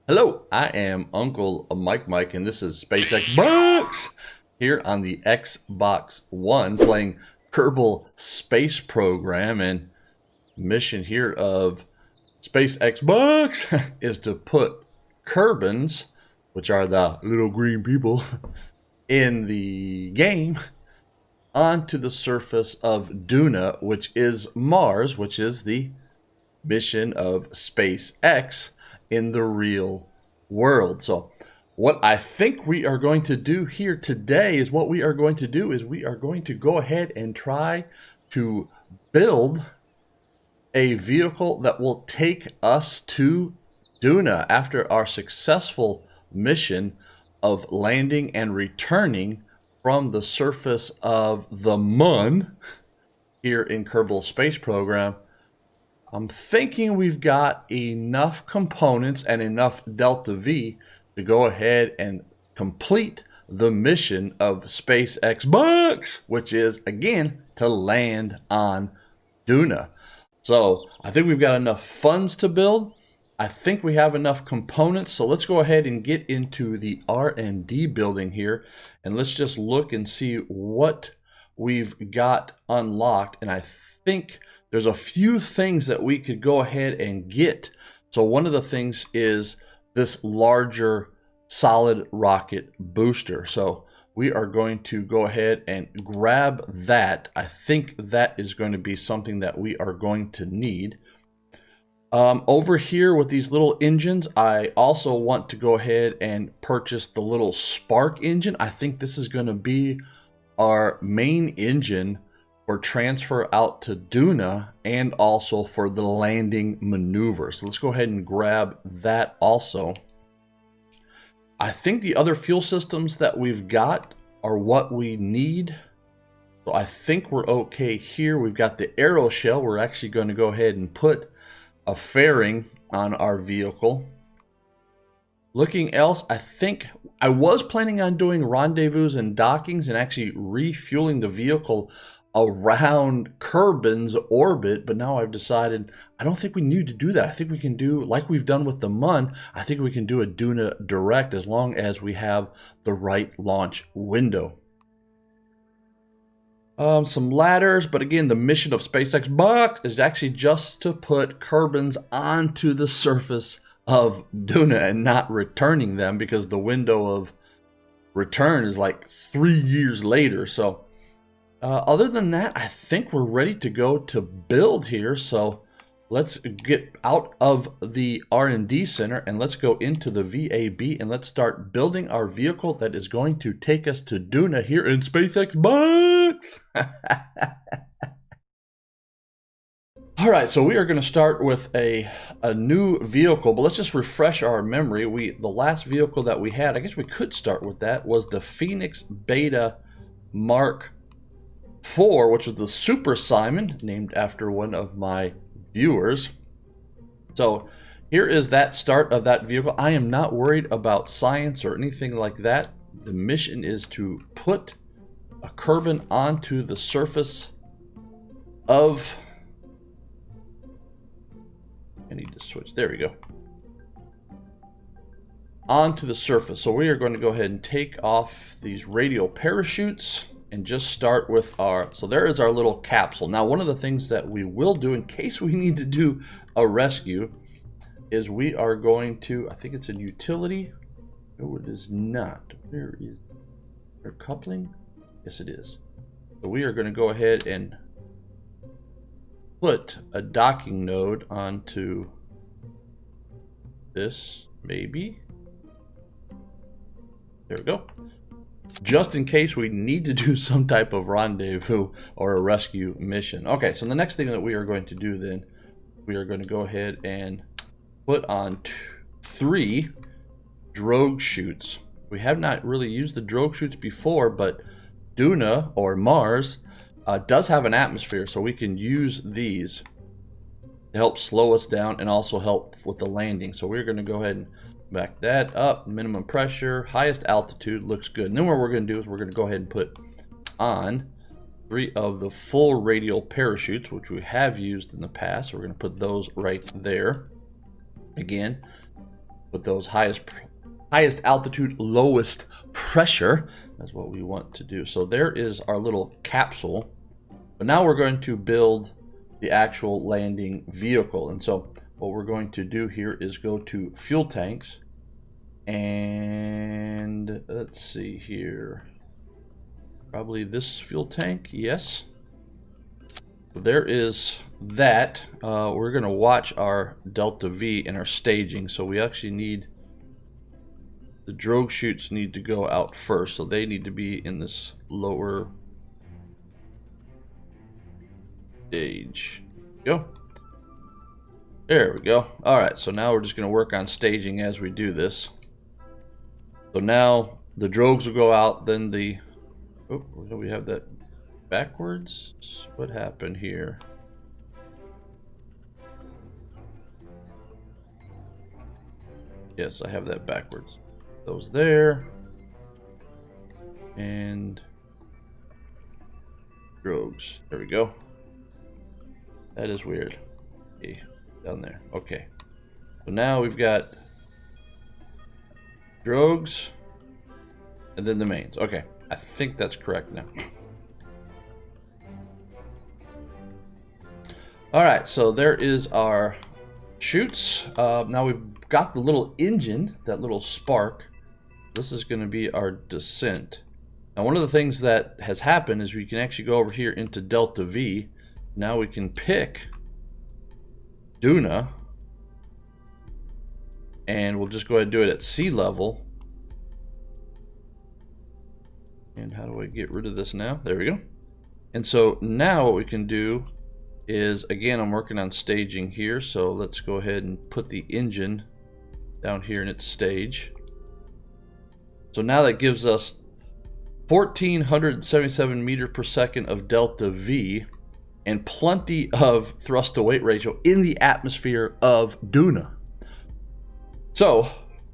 Hello, I am Uncle Mike, and this is SpaceX Box here on the Xbox One playing Kerbal Space Program. And mission here of SpaceX Box is to put Kerbins, which are the little green people in the game, onto the surface of Duna, which is Mars, which is the mission of SpaceX in the real world. So what I think we are going to do here today is we are going to go ahead and try to build a vehicle that will take us to Duna after our successful mission of landing and returning from the surface of the Mun here in Kerbal Space Program. I'm thinking we've got enough components and enough Delta V to go ahead and complete the mission of SpaceX Bucks, which is, again, to land on Duna. So I think we've got enough funds to build. I think we have enough components. So let's go ahead and get into the R&D building here. And let's just look and see what we've got unlocked. And I think there's a few things that we could go ahead and get. So one of the things is this larger solid rocket booster. So we are going to go ahead and grab that. I think that is going to be something that we are going to need. Over here with these little engines, I also want to go ahead and purchase the little spark engine. I think this is going to be our main engine for transfer out to Duna and also for the landing maneuver. So let's go ahead and grab that also. I think the other fuel systems that we've got are what we need. So I think we're okay here. We've got the aero shell. We're actually going to go ahead and put a fairing on our vehicle. Looking else, I think I was planning on doing rendezvous and dockings and actually refueling the vehicle around Kerbin's orbit, but now I've decided I don't think we need to do that. I think we can do like we've done with the Mun. I think we can do a Duna direct as long as we have the right launch window. Some ladders, but again, the mission of SpaceX Box is actually just to put Kerbins onto the surface of Duna and not returning them, because the window of return is like 3 years later. So other than that, I think we're ready to go to build here. So let's get out of the R&D center and let's go into the VAB and let's start building our vehicle that is going to take us to Duna here in SpaceX Box. All right, so we are going to start with a new vehicle, but let's just refresh our memory. The last vehicle that we had, I guess we could start with that, was the Phoenix Beta Mark IV, which was the Super Simon, named after one of my viewers. So here is that start of that vehicle. I am not worried about science or anything like that. The mission is to put a Kerbin onto the surface of... I need to switch. There we go. Onto the surface. So we are going to go ahead and take off these radial parachutes and just start with our, so there is our little capsule. Now, one of the things that we will do in case we need to do a rescue is we are going to, I think it's in utility. No, it is not. Where is there coupling? Yes, it is. So we are going to go ahead and put a docking node onto this, maybe. There we go. Just in case we need to do some type of rendezvous or a rescue mission. Okay, so the next thing that we are going to do then, we are going to go ahead and put on 3 drogue chutes. We have not really used the drogue chutes before, but Duna, or Mars, does have an atmosphere, so we can use these to help slow us down and also help with the landing. So we're going to go ahead and back that up. Minimum pressure, highest altitude, looks good. And then what we're going to do is we're going to go ahead and put on 3 of the full radial parachutes, which we have used in the past. So we're going to put those right there. Again, with those highest altitude, lowest pressure. That's what we want to do. So there is our little capsule. But now we're going to build the actual landing vehicle. And so what we're going to do here is go to fuel tanks. And let's see here. Probably this fuel tank. Yes. So there is that. We're going to watch our Delta V and our staging. So we actually need... the drogue chutes need to go out first. So they need to be in this lower stage. Go. There we go. Alright, so now we're just going to work on staging as we do this. So now the drogues will go out, then the... oh, do we have that backwards? What happened here? Yes, I have that backwards. Those there. And... drogues. There we go. That is weird. Okay, down there. Okay. So now we've got drogues and then the mains. Okay. I think that's correct now. Alright, so there is our chutes. Now we've got the little engine, that little spark. This is going to be our descent. Now one of the things that has happened is we can actually go over here into Delta V. Now we can pick Duna. And we'll just go ahead and do it at sea level. And how do I get rid of this now? There we go. And so now what we can do is, again, I'm working on staging here. So let's go ahead and put the engine down here in its stage. So now that gives us 1,477 meters per second of Delta V and plenty of thrust to weight ratio in the atmosphere of Duna. So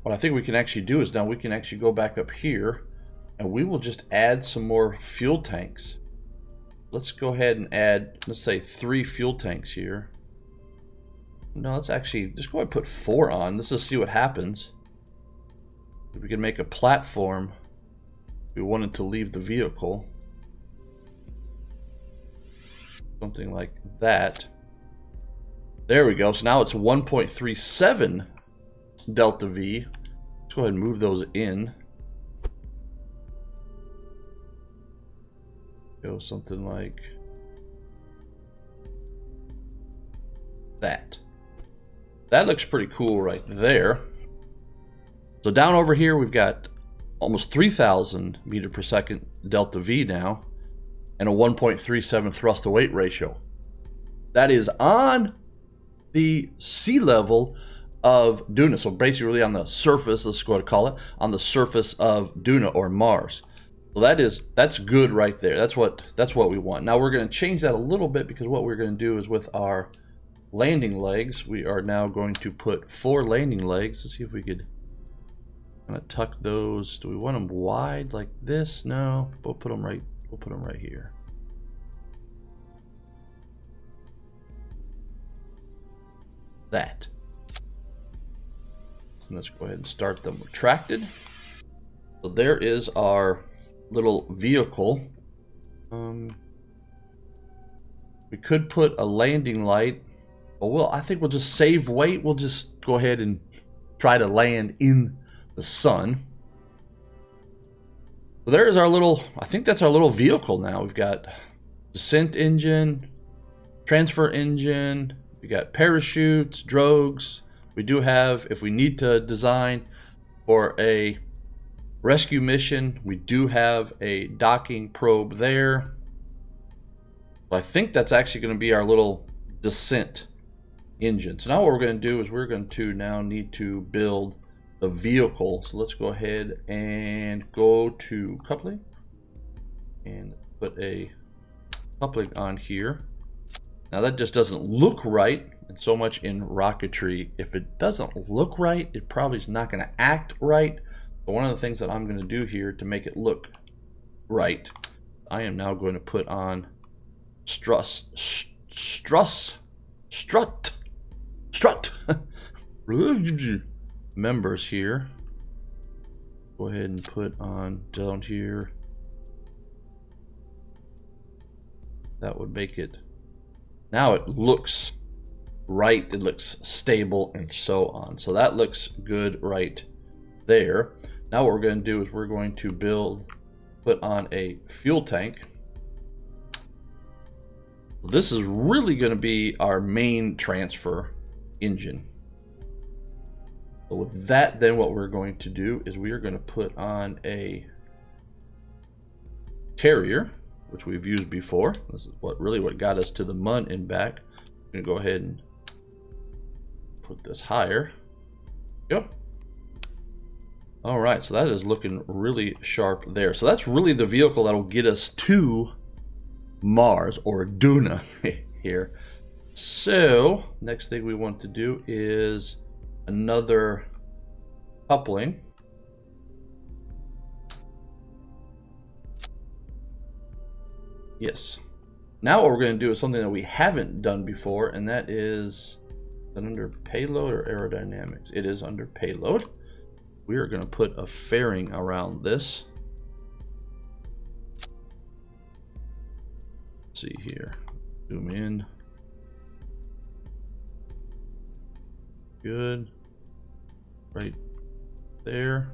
what I think we can actually do is now we can actually go back up here and we will just add some more fuel tanks. Let's go ahead and add, let's say 3 fuel tanks here. No, let's actually just go ahead and put 4 on. Let's just see what happens. If we can make a platform, we wanted to leave the vehicle. Something like that. There we go. So now it's 1.37 Delta V. Let's go ahead and move those in. Go something like that. That looks pretty cool right there. So down over here we've got almost 3,000 meters per second Delta V now and a 1.37 thrust to weight ratio. That is on the sea level of Duna. So basically really on the surface, let's go ahead and call it, on the surface of Duna or Mars. So that's good right there. That's what we want. Now we're going to change that a little bit because what we're going to do is with our landing legs, we are now going to put 4 landing legs. Let's see if we could kind of tuck those. Do we want them wide like this? No, we'll put them right. We'll put them right here. That. And let's go ahead and start them retracted. So there is our little vehicle. We could put a landing light, but I think we'll just save weight. We'll just go ahead and try to land in the sun. So there is our little, I think that's our little vehicle now. We've got descent engine, transfer engine, we got parachutes, drogues. We do have, if we need to design for a rescue mission, we do have a docking probe there. So I think that's actually going to be our little descent engine. So now what we're going to do is we're going to now need to build the vehicle. So let's go ahead and go to coupling and put a coupling on here. Now that just doesn't look right. And so much in rocketry, if it doesn't look right, it probably is not going to act right. But one of the things that I'm going to do here to make it look right, I am now going to put on strut. members here. Go ahead and put on down here. That would make it, now it looks right, it looks stable and so on. So that looks good right there. Now what we're going to do is we're going to put on a fuel tank. This is really going to be our main transfer engine. So with that, then what we're going to do is we are going to put on a carrier, which we've used before. This is what got us to the MUN and back. I'm going to go ahead and put this higher. Yep. All right, so that is looking really sharp there. So that's really the vehicle that'll get us to Mars, or Duna here. So next thing we want to do is another coupling. Yes. Now what we're going to do is something that we haven't done before, and that is under payload or aerodynamics. It is under payload. We are going to put a fairing around this. Let's see here. Zoom in. Good. Right there.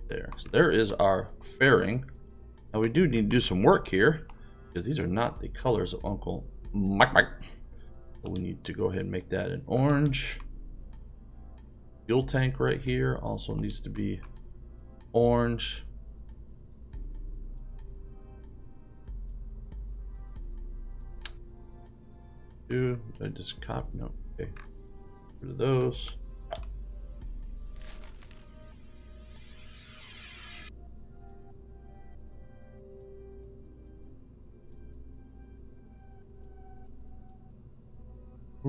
There. So there is our fairing. Now we do need to do some work here, because these are not the colors of Uncle Mike. So we need to go ahead and make that an orange. Fuel tank right here also needs to be orange. Did I just copy? No. Okay. Get rid of those. A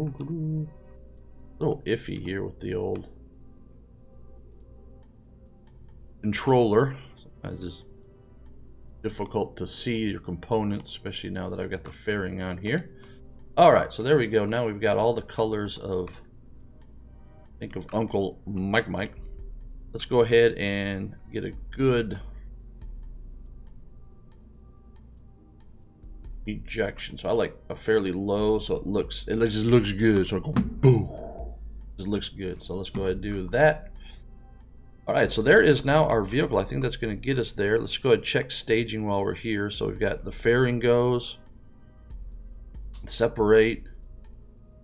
little iffy here with the old controller. Sometimes it's difficult to see your components, especially now that I've got the fairing on here. All right, so there we go. Now we've got all the colors of, think of Uncle Mike. Let's go ahead and get a good ejection. So I like a fairly low, so it just looks good. So I go boom. Just looks good. So let's go ahead and do that. All right, so there is now our vehicle. I think that's going to get us there. Let's go ahead and check staging while we're here. So we've got the fairing goes. Separate.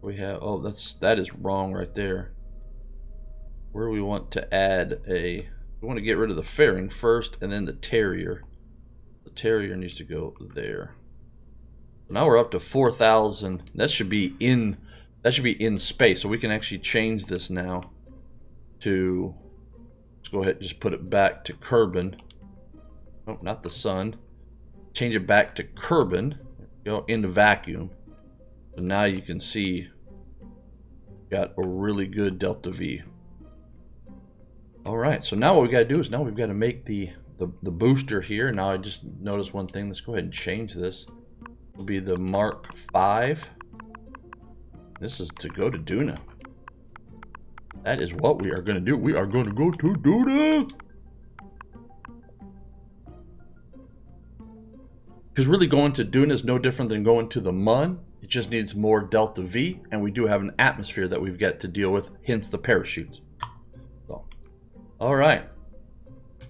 We have, oh, that is wrong right there. Where we want to add we want to get rid of the fairing first, and then the terrier. The terrier needs to go there. Now we're up to 4,000. That should be in space. So we can actually change this now to, let's go ahead and just put it back to Kerbal. Oh, not the sun. Change it back to Kerbal. Go into vacuum. So now you can see got a really good delta V. All right, so now what we got to do is now we've got to make the booster here. Now I just noticed one thing. Let's go ahead and change this. Will be the Mark 5. This is to go to Duna. That is what we are going to do. We are going to go to Duna. Because really going to Duna is no different than going to the MUN. It just needs more delta V, and we do have an atmosphere that we've got to deal with, hence the parachutes. So, all right.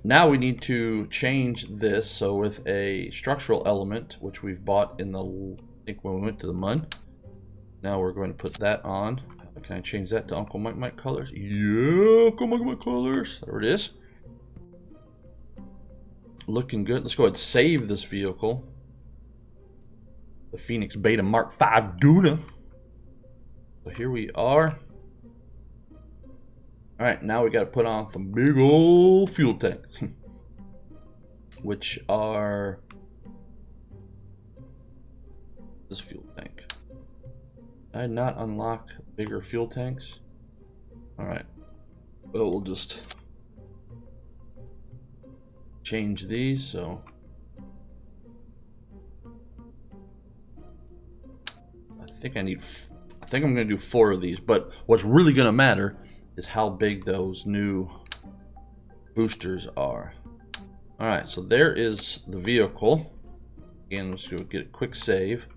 Now we need to change this. So with a structural element, which we've bought in the, I think when we went to the MUN. Now we're going to put that on. Can I change that to Uncle Mike colors? Yeah, Uncle Mike colors. There it is. Looking good. Let's go ahead and save this vehicle. The Phoenix Beta Mark 5 Duna. So here we are. All right, now we got to put on some big old fuel tanks, which are this fuel tank. Did I not unlock bigger fuel tanks? All right, well, we'll just change these. So I think I need think I'm going to do 4 of these, but what's really going to matter is how big those new boosters are. All right, so there is the vehicle. Again, let's go get a quick save.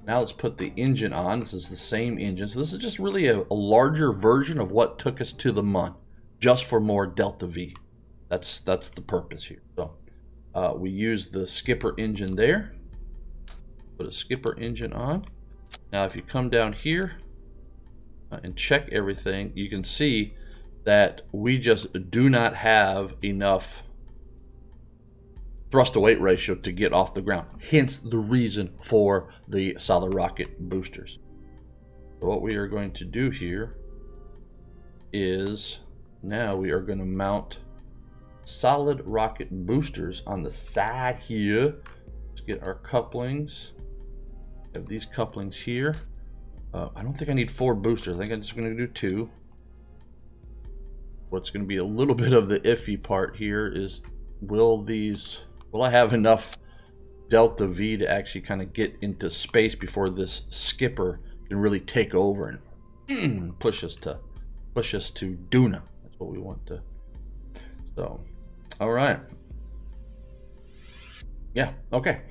Now let's put the engine on. This is the same engine. So this is just really a larger version of what took us to the Mun, just for more Delta V. That's the purpose here. So we use the skipper engine there. Put a skipper engine on. Now if you come down here and check everything, you can see that we just do not have enough thrust to weight ratio to get off the ground. Hence the reason for the solid rocket boosters. So what we are going to do here is now we are going to mount solid rocket boosters on the side here. Let's get our couplings. We have these couplings here. I don't think I need 4 boosters. I think I'm just going to do 2. What's going to be a little bit of the iffy part here is will I have enough Delta V to actually kind of get into space before this skipper can really take over and push us to Duna. That's what we want to. So, all right. Yeah. Okay.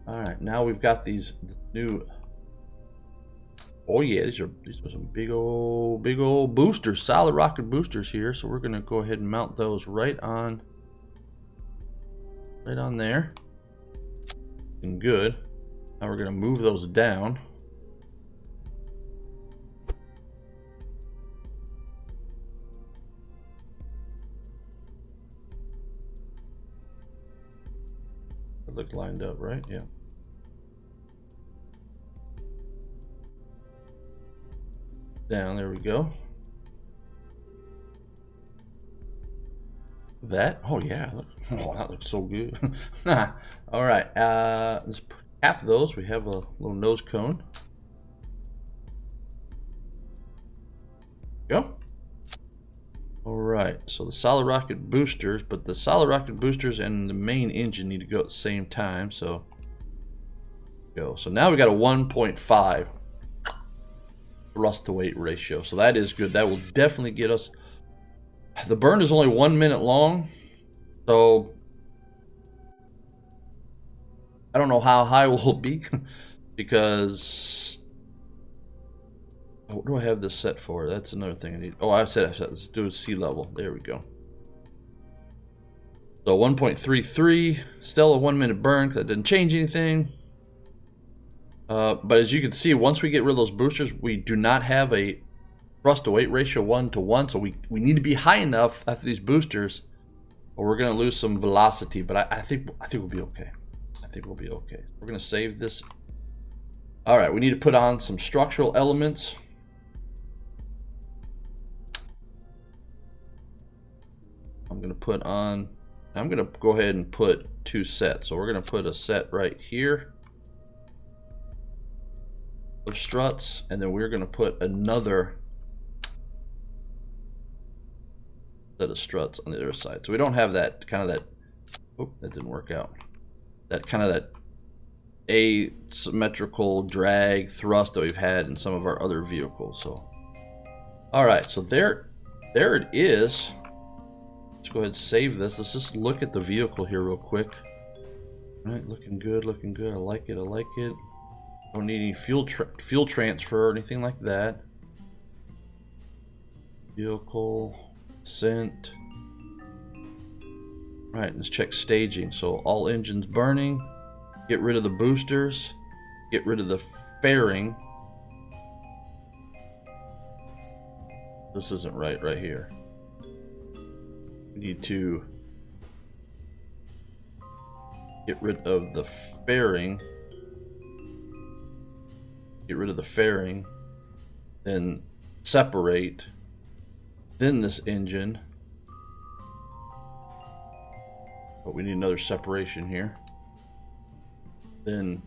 All right. Now we've got these new. Oh yeah, these are some big old boosters, solid rocket boosters here. So we're gonna go ahead and mount those right on there. And good. Now we're gonna move those down. They look lined up, right? Yeah. Down, there we go. That, oh yeah, oh, that looks so good. All right, let's cap those. We have a little nose cone. Go. All right, so the solid rocket boosters, but the solid rocket boosters and the main engine need to go at the same time. So go. So now we got a 1.5 thrust to weight ratio. So that is good. That will definitely get us. The burn is only 1 minute long, so I don't know how high we'll be because what do I have this set for? That's another thing I need. Oh, I said let's do sea level. There we go. So 1.33, still a 1 minute burn because that didn't change anything. But as you can see, once we get rid of those boosters, we do not have a thrust to weight ratio 1-to-1, so we need to be high enough after these boosters, or we're going to lose some velocity. But I think we'll be okay. I think we'll be okay. We're going to save this. All right, we need to put on some structural elements. I'm going to go ahead and put 2 sets. So we're going to put a set right here of struts, and then we're going to put another set of struts on the other side. So we don't have that kind of that. Oh, that didn't work out. That kind of that asymmetrical drag thrust that we've had in some of our other vehicles. So, all right. So there it is. Let's go ahead and save this. Let's just look at the vehicle here real quick. All right, looking good, looking good. I like it. I like it. Don't need any fuel transfer or anything like that. Vehicle, scent. All right, let's check staging. So all engines burning. Get rid of the boosters. Get rid of the fairing. This isn't right here. We need to get rid of the fairing. Get rid of the fairing, then separate, then this engine. But we need another separation here. Then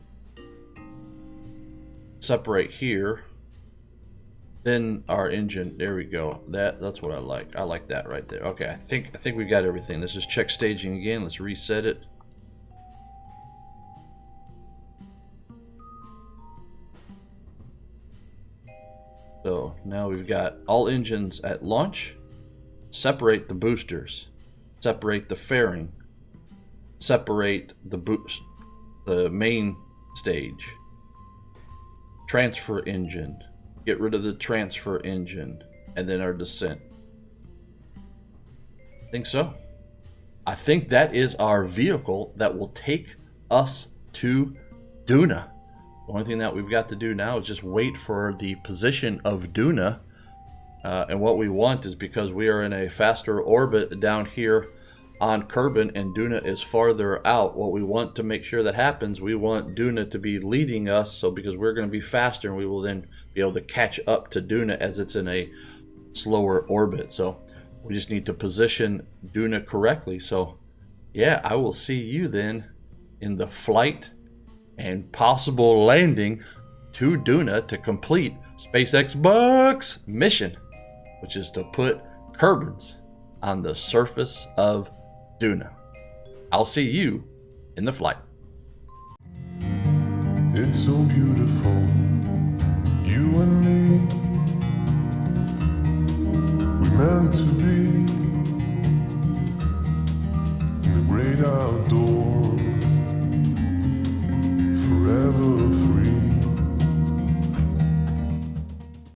separate here. Then our engine. There we go. That's what I like. I like that right there. Okay, I think we got everything. Let's just check staging again. Let's reset it. So now we've got all engines at launch. Separate the boosters. Separate the fairing. Separate the main stage. Transfer engine. Get rid of the transfer engine. And then our descent. I think so. I think that is our vehicle that will take us to Duna. The only thing that we've got to do now is just wait for the position of Duna. And what we want is, because we are in a faster orbit down here on Kerbal and Duna is farther out, what we want to make sure that happens, we want Duna to be leading us, so because we're going to be faster and we will then be able to catch up to Duna as it's in a slower orbit. So we just need to position Duna correctly. So yeah, I will see you then in the flight and possible landing to Duna to complete SpaceX Bucks mission, which is to put Kerbals on the surface of Duna. I'll see you in the flight. It's so beautiful, you and me. We meant to